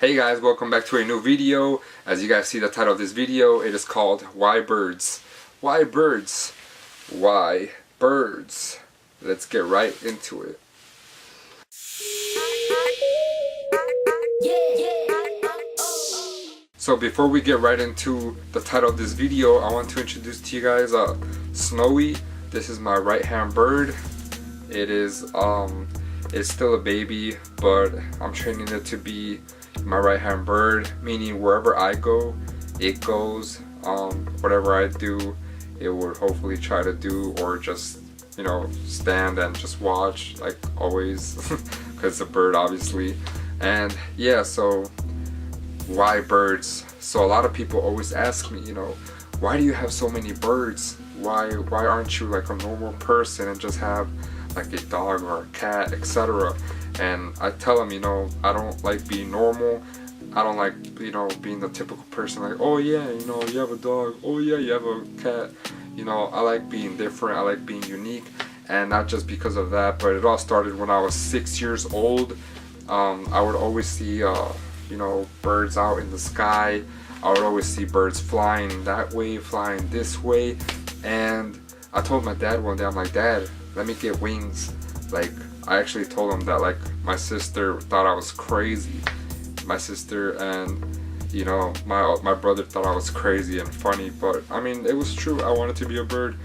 Hey guys, welcome back to a new video. As you guys see the title of this video, it is called Why Birds? Why birds? Why birds? Let's get right into it. So before we get right into the title of this video, I want to introduce to you guys Snowy. This is my right hand bird. It's still a baby, but I'm training it to be my right hand bird, meaning wherever I go, it goes. Whatever I do, it would hopefully try to do, or just, you know, stand and just watch, like always, because it's a bird obviously. And yeah, so why birds? So a lot of people always ask me, you know, why do you have so many birds? Why aren't you like a normal person and just have like a dog or a cat, etc.? And I tell them, you know, I don't like being normal. I don't like, you know, being the typical person like, oh yeah, you know, you have a dog, oh yeah, you have a cat. You know, I like being different, I like being unique. And not just because of that, but it all started when I was 6 years old. I would always see you know, birds out in the sky. I would always see birds flying that way, flying this way. And I told my dad one day, I'm like, Dad, let me get wings. Like, I actually told him that, like, my sister thought I was crazy. My sister and, you know, my brother thought I was crazy and funny, but I mean, it was true. I wanted to be a bird.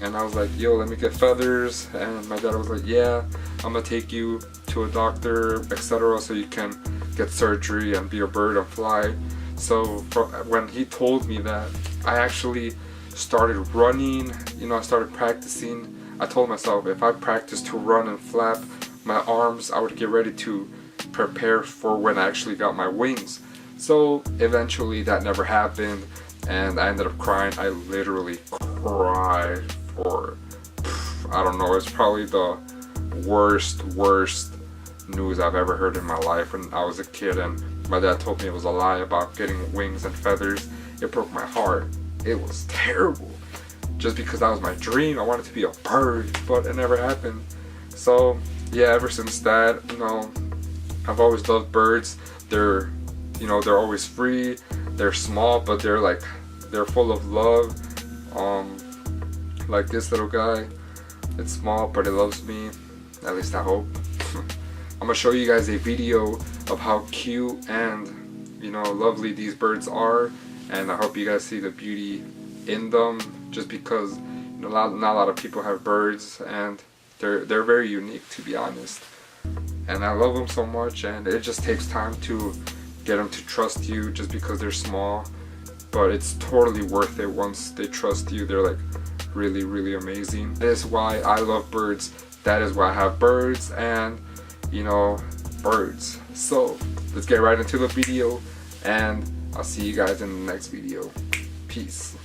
And I was like, yo, let me get feathers. And my dad was like, yeah, I'm gonna take you to a doctor, etc., so you can get surgery and be a bird and fly. So when he told me that, I actually started running. You know, I started practicing. I told myself, if I practice to run and flap my arms, I would get ready to prepare for when I actually got my wings. So eventually that never happened, and I ended up crying. I literally cried for, I don't know, it's probably the worst news I've ever heard in my life when I was a kid, and my dad told me it was a lie about getting wings and feathers. It broke my heart. It was terrible. Just because that was my dream. I wanted to be a bird, but it never happened. So yeah, ever since that, you know, I've always loved birds. They're, you know, they're always free. They're small, but they're full of love. Like this little guy, it's small, but it loves me. At least I hope. I'm gonna show you guys a video of how cute and, you know, lovely these birds are, and I hope you guys see the beauty in them. Just because, you know, not a lot of people have birds, and they're very unique, to be honest. And I love them so much, and it just takes time to get them to trust you just because they're small. But it's totally worth it once they trust you. They're like really amazing. That is why I love birds. That is why I have birds, and, you know, birds. So let's get right into the video, and I'll see you guys in the next video. Peace.